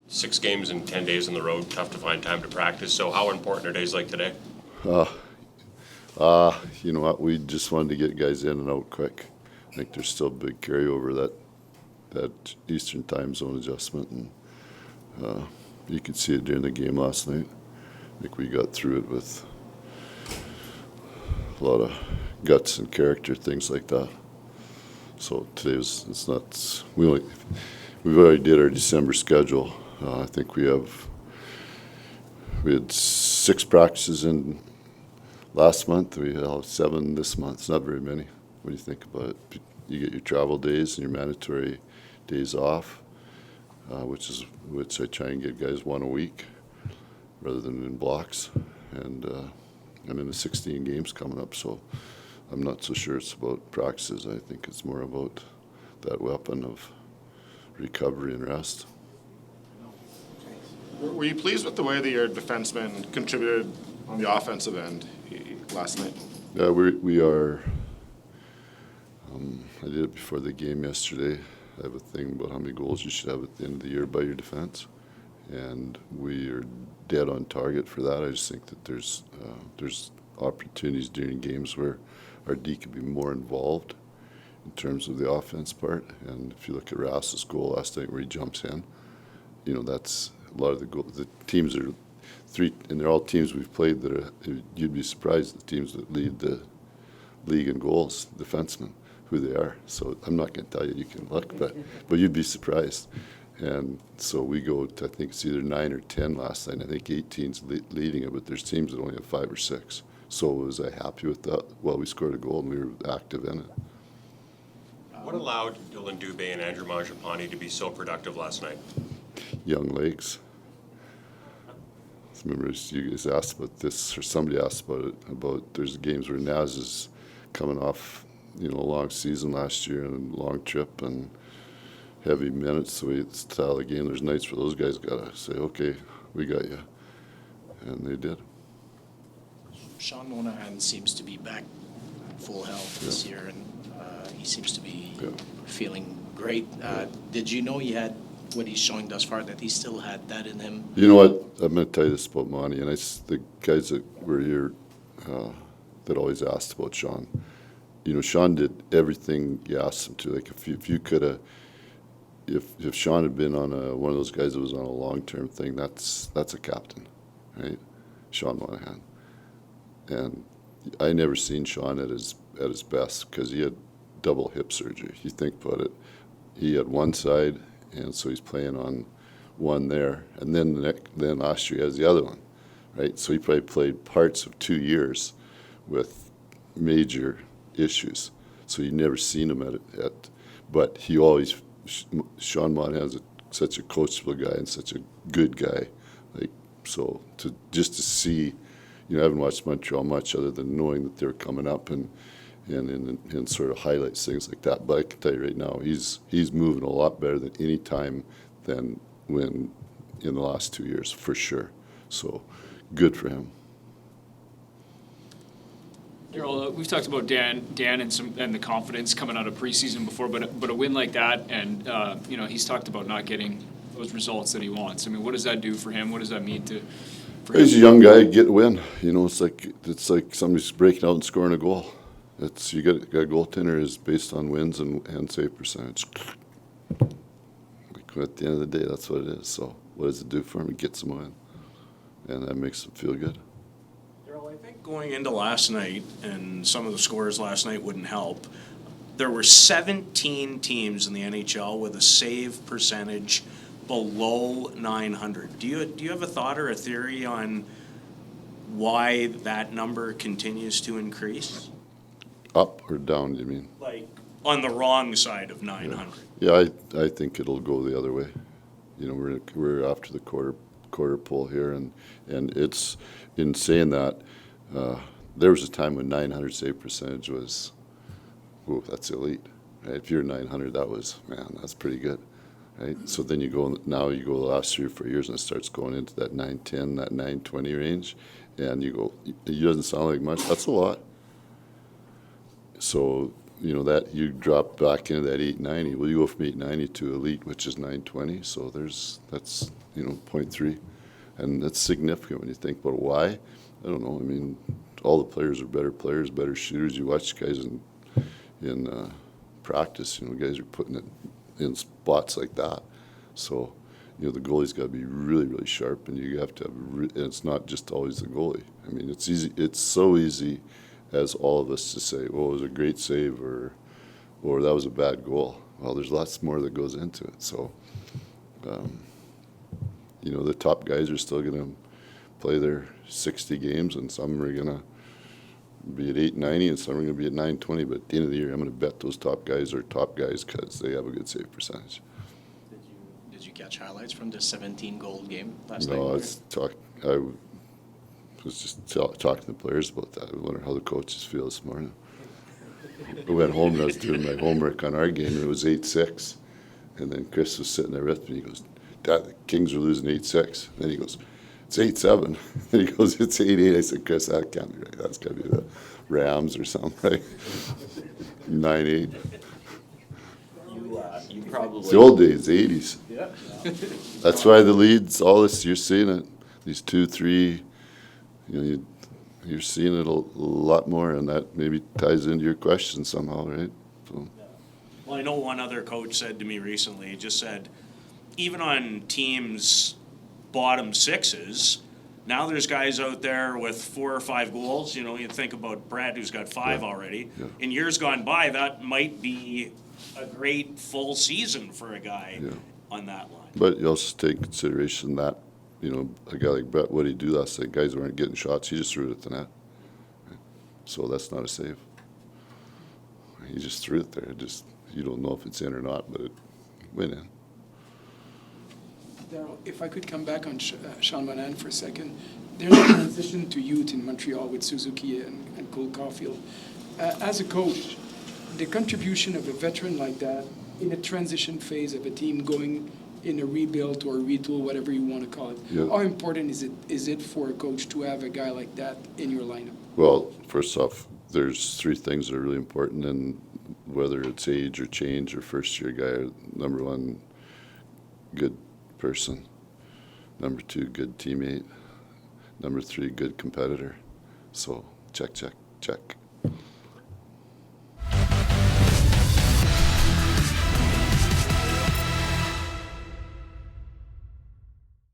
6 games in 10 days on the road, tough to find time to practice. So how important are days like today? You know what? We just wanted to get guys in and out quick. I think there's still a big carryover that Eastern time zone adjustment, and you could see it during the game last night. I think we got through it with a lot of guts and character, things like that. So today it's not. We've already did our December schedule. I think we had 6 practices in last month. We had 7 this month. It's not very many. What do you think about it? You get your travel days and your mandatory days off, which I try and get guys 1 a week rather than in blocks. And I'm in the 16 games coming up, so I'm not so sure it's about practices. I think it's more about that weapon of recovery and rest. Were you pleased with the way that your defenseman contributed on the offensive end last night? Yeah, we are. I did it before the game yesterday. I have a thing about how many goals you should have at the end of the year by your defense, and we are dead on target for that. I just think that there's opportunities during games where our D could be more involved in terms of the offense part. And if you look at Rass's goal last night where he jumps in, you know, that's a lot of the goals. The teams are 3, and they're all teams we've played that are, you'd be surprised the teams that lead the league in goals, defensemen, who they are. So I'm not going to tell you, you can look, but you'd be surprised. And so we go to, I think it's either 9 or 10 last night. I think 18's leading it, but there's teams that only have 5 or 6. So was I happy with that? Well, we scored a goal and we were active in it. What allowed Dylan Dubé and Andrew Mangiapane to be so productive last night? Young legs. Remember, you guys asked about this, or somebody asked about it, about there's games where Naz is coming off, you know, a long season last year and a long trip and heavy minutes, so it's the style of the game. There's nights where those guys got to say, okay, we got you. And they did. Sean Monahan seems to be back full health this year, and he seems to be feeling great. Did you know he had what he's showing thus far, that he still had that in him? You know what? I'm going to tell you this about Monty, and the guys that were here that always asked about Sean. You know, Sean did everything you asked him to. Like if you could have, if Sean had been on one of those guys that was on a long-term thing, that's a captain, right? Sean Monahan. And I never seen Sean at his best because he had double hip surgery. You think about it, he had one side, and so he's playing on one there, and then then last year he has the other one, right? So he probably played parts of 2 years with major issues. So you never seen him but he always, Sean Monahan's such a coachable guy and such a good guy, like, so just to see. You know, I haven't watched Montreal much other than knowing that they're coming up and sort of highlights things like that. But I can tell you right now, he's moving a lot better than any time than when in the last 2 years, for sure. So good for him. Daryl, we've talked about Dan and the confidence coming out of preseason before, but a win like that, and you know, he's talked about not getting those results that he wants. I mean, what does that do for him? What does that mean to? He's a young guy, get a win. You know, it's like somebody's breaking out and scoring a goal. You got a goaltender is based on wins and save percentage. Like at the end of the day, that's what it is. So what does it do for him? It gets him a win, and that makes him feel good. Daryl, I think going into last night, and some of the scores last night wouldn't help, there were 17 teams in the NHL with a save percentage below 900. Do you have a thought or a theory on why that number continues to increase? Up or down, you mean? Like on the wrong side of 900. Yeah, I think it'll go the other way. You know, we're after the quarter pole here, and it's in saying that there was a time when 900 save percentage was, ooh, that's elite. Right? If you're 900, that's pretty good. Right? So then you go the last 3 or 4 years, and it starts going into that 910, that 920 range, and you go, it doesn't sound like much. That's a lot. So you know, that you drop back into that 890. Well, you go from 890 to elite, which is 920. So that's, you know, 0.3. And that's significant when you think about why. I don't know. I mean, all the players are better players, better shooters. You watch guys in practice, you know, guys are putting it in spots like that. So, you know, the goalie's got to be really, really sharp, and you have to have, and it's not just always the goalie. I mean, it's easy. It's so easy as all of us to say, well, it was a great save, or that was a bad goal. Well, there's lots more that goes into it. So, you know, the top guys are still going to play their 60 games, and some are going to be at 890 and some are going to be at 920. But at the end of the year, I'm going to bet those top guys are top guys because they have a good save percentage. Did you catch highlights from the 17-goal game last night? No, I was just talking to the players about that. I wonder how the coaches feel this morning. I went home and I was doing my homework on our game, and it was 8-6. And then Chris was sitting there with me. He goes, "Dad, the Kings are losing 8-6." Then he goes, "It's 8-7." And he goes, "It's 8-8." I said, "Chris, that can't be right. That's got to be the Rams or something, right?" 9-8. You probably. It's the old days, the 80s. Yeah. That's why the leads, all this, you're seeing it. These 2, 3, you know, you're seeing it a lot more, and that maybe ties into your question somehow, right? So. Well, I know one other coach said to me recently, he just said, even on teams' bottom sixes, now there's guys out there with 4 or 5 goals. You know, you think about Brad, who's got 5 already. Yeah. In years gone by, that might be a great full season for a guy on that line. But you also take consideration that, you know, a guy like Brett, what did he do last night? Guys weren't getting shots. He just threw it at the net. So that's not a save. He just threw it there. You don't know if it's in or not, but it went in. Darryl, if I could come back on Sean Monahan for a second. There's a transition to youth in Montreal with Suzuki and Cole Caulfield. As a coach, the contribution of a veteran like that in a transition phase of a team going in a rebuild or a retool, whatever you want to call it, how important is it for a coach to have a guy like that in your lineup? Well, first off, there's 3 things that are really important, and whether it's age or change or first-year guy, number 1, good person. Number 2, good teammate. Number 3, good competitor. So check, check, check.